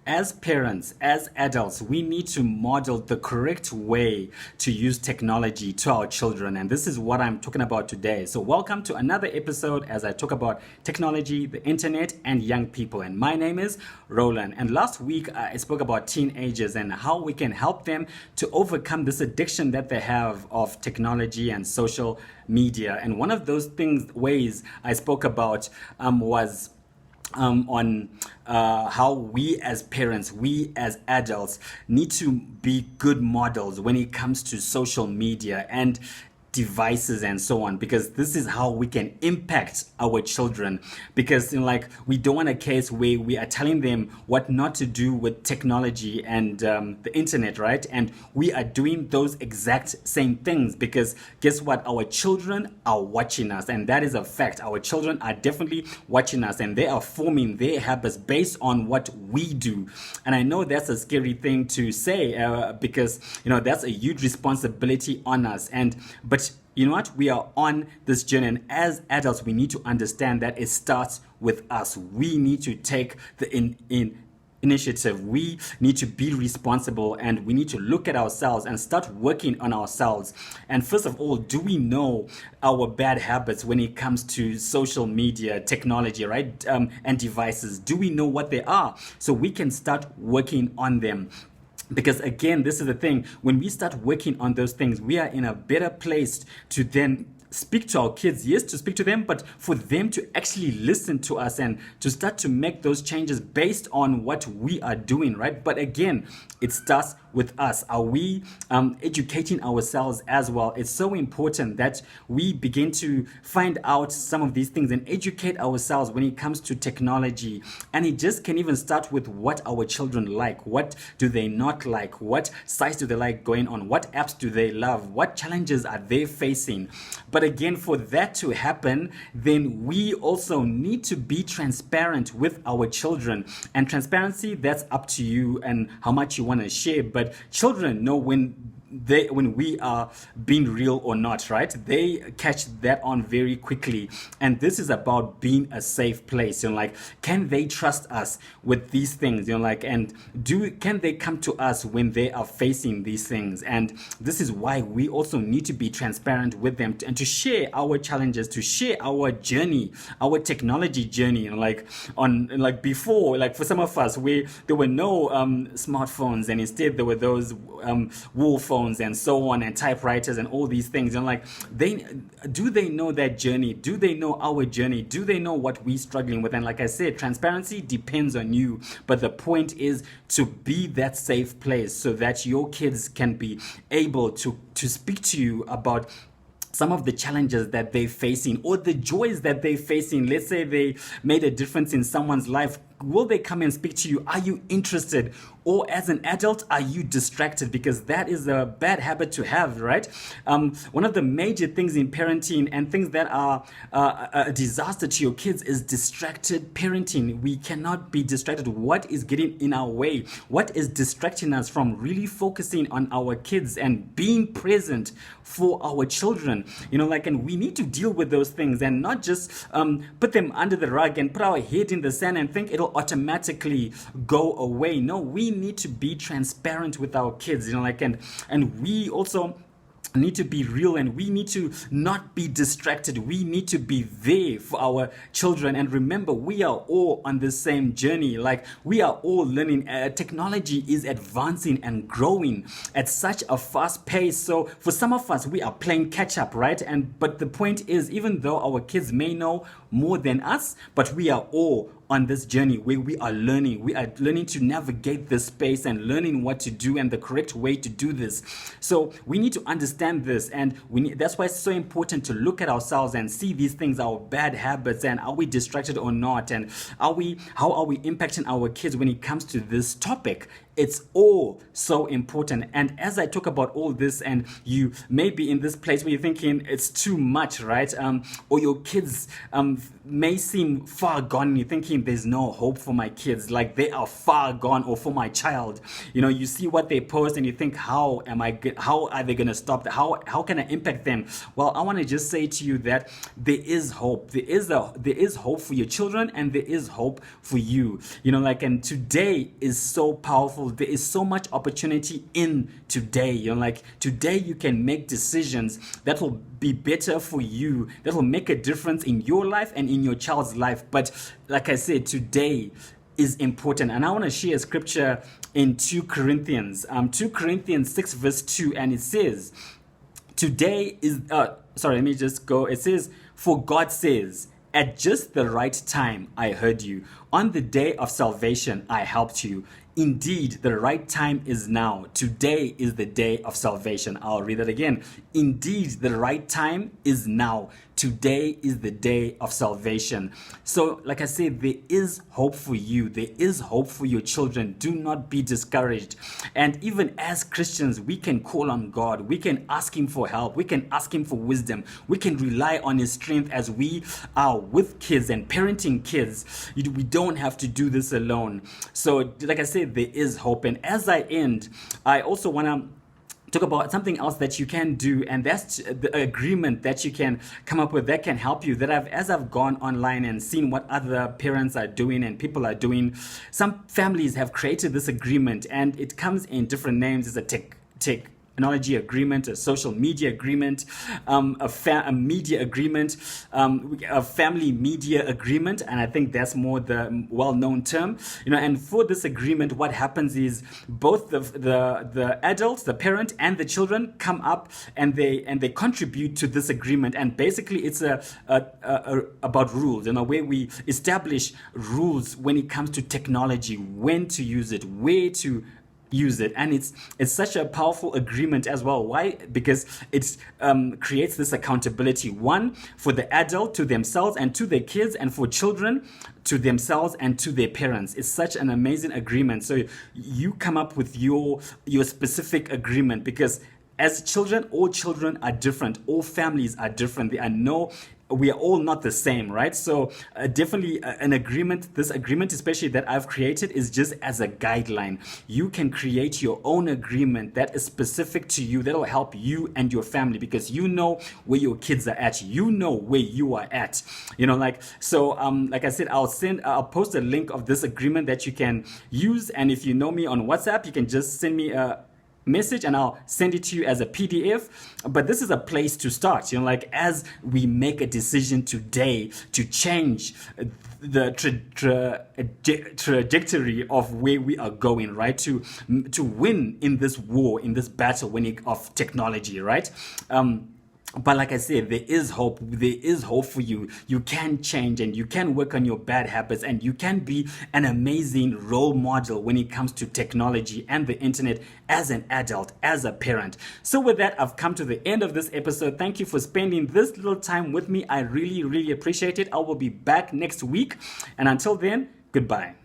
As parents, as adults, we need to model the correct way to use technology to our children. And this is what I'm talking about today. So, welcome to another episode as I talk about technology, the internet, and young people. And my name is Roland. And last week, I spoke about teenagers and how we can help them to overcome this addiction that they have of technology and social media. And one of those ways I spoke about was on how we as parents, we as adults need to be good models when it comes to social media and devices and so on, because this is how we can impact our children. Because we don't want a case where we are telling them what not to do with technology and the internet, right? And we are doing those exact same things, because guess what, our children are watching us, and that is a fact. Our children are definitely watching us, and they are forming their habits based on what we do. And I know that's a scary thing to say, because that's a huge responsibility on us. But you know what? We are on this journey, and as adults, we need to understand that it starts with us. We need to take the initiative. We need to be responsible, and we need to look at ourselves and start working on ourselves. And first of all, do we know our bad habits when it comes to social media, technology, right? And devices? Do we know what they are so we can start working on them? Because again, this is the thing, when we start working on those things, we are in a better place to then speak to our kids. Yes, to speak to them, but for them to actually listen to us and to start to make those changes based on what we are doing, right? But again, it starts with us. Are we educating ourselves as well? It's so important that we begin to find out some of these things and educate ourselves when it comes to technology. And it just can even start with what our children like. What do they not like? What sites do they like going on? What apps do they love? What challenges are they facing? But again, for that to happen, then we also need to be transparent with our children. And transparency, that's up to you and how much you want to share. But children know when we are being real or not, right? They catch that on very quickly. And this is about being a safe place. Can they trust us with these things? And can they come to us when they are facing these things? And this is why we also need to be transparent with them and to share our challenges, to share our journey, our technology journey. Before, for some of us, there were no smartphones, and instead there were those wall phones and so on, and typewriters and all these things. Do they know that journey? Do they know our journey? Do they know what we're struggling with? And like I said, transparency depends on you, but the point is to be that safe place so that your kids can be able to speak to you about some of the challenges that they're facing or the joys that they're facing. Let's say they made a difference in someone's life. Will they come and speak to you? Are you interested? Or as an adult, are you distracted? Because that is a bad habit to have, right? One of the major things in parenting and things that are a disaster to your kids is distracted parenting. We cannot be distracted. What is getting in our way? What is distracting us from really focusing on our kids and being present for our children? And we need to deal with those things and not just put them under the rug and put our head in the sand and think it'll automatically go away. No, we need to be transparent with our kids, and we also need to be real, and we need to not be distracted. We need to be there for our children. And remember, we are all on the same journey. We are all learning. Technology is advancing and growing at such a fast pace. So for some of us, we are playing catch up, right? But the point is, even though our kids may know more than us, but we are all on this journey where we are learning. We are learning to navigate this space and learning what to do and the correct way to do this. So we need to understand this, and that's why it's so important to look at ourselves and see these things, our bad habits, and are we distracted or not, and how are we impacting our kids when it comes to this topic. It's all so important. And as I talk about all this, and you may be in this place where you're thinking it's too much, right? Or your kids may seem far gone, and you're thinking there's no hope for my kids, like they are far gone, or for my child. You see what they post, and you think, how are they going to stop that? How can I impact them? Well, I want to just say to you that there is hope. There is hope for your children, and there is hope for you. And today is so powerful. There is so much opportunity in today. Today you can make decisions that will be better for you, that will make a difference in your life and in your child's life. But like I said, today is important. And I want to share a scripture in 2 Corinthians 6 verse 2, and it says, today is sorry, let me just go. It says, for God says, at just the right time I heard you. On the day of salvation I helped you. Indeed, the right time is now. Today is the day of salvation. I'll read it again. Indeed, the right time is now. Today is the day of salvation. So, like I said, there is hope for you. There is hope for your children. Do not be discouraged. And even as Christians, we can call on God. We can ask Him for help. We can ask Him for wisdom. We can rely on His strength as we are with kids and parenting kids. We don't have to do this alone. So, like I said, there is hope. And as I end, I also want to talk about something else that you can do, and that's the agreement that you can come up with that can help you. As I've gone online and seen what other parents are doing and people are doing, some families have created this agreement, and it comes in different names. It's a technology agreement, a social media agreement, a media agreement, a family media agreement, and I think that's more the well-known term. And for this agreement, what happens is both the adults, the parent, and the children come up and they contribute to this agreement. And basically, it's about rules, where we establish rules when it comes to technology, when to use it, where to use it. And it's such a powerful agreement as well. Why? Because it creates this accountability, one for the adult to themselves and to their kids, and for children to themselves and to their parents. It's such an amazing agreement. So you come up with your specific agreement, because as children, all children are different, all families are different. We are all not the same, right? So definitely an agreement, this agreement especially that I've created, is just as a guideline. You can create your own agreement that is specific to you, that will help you and your family, because you know where your kids are at, you know where you are at, like I said, I'll post a link of this agreement that you can use. And if you know me on WhatsApp, you can just send me a message and I'll send it to you as a PDF. But this is a place to start, as we make a decision today to change the trajectory of where we are going, right? To win in this war, in this battle of technology, right? But like I said, there is hope. There is hope for you. You can change, and you can work on your bad habits, and you can be an amazing role model when it comes to technology and the internet as an adult, as a parent. So with that, I've come to the end of this episode. Thank you for spending this little time with me. I really, really appreciate it. I will be back next week. And until then, goodbye.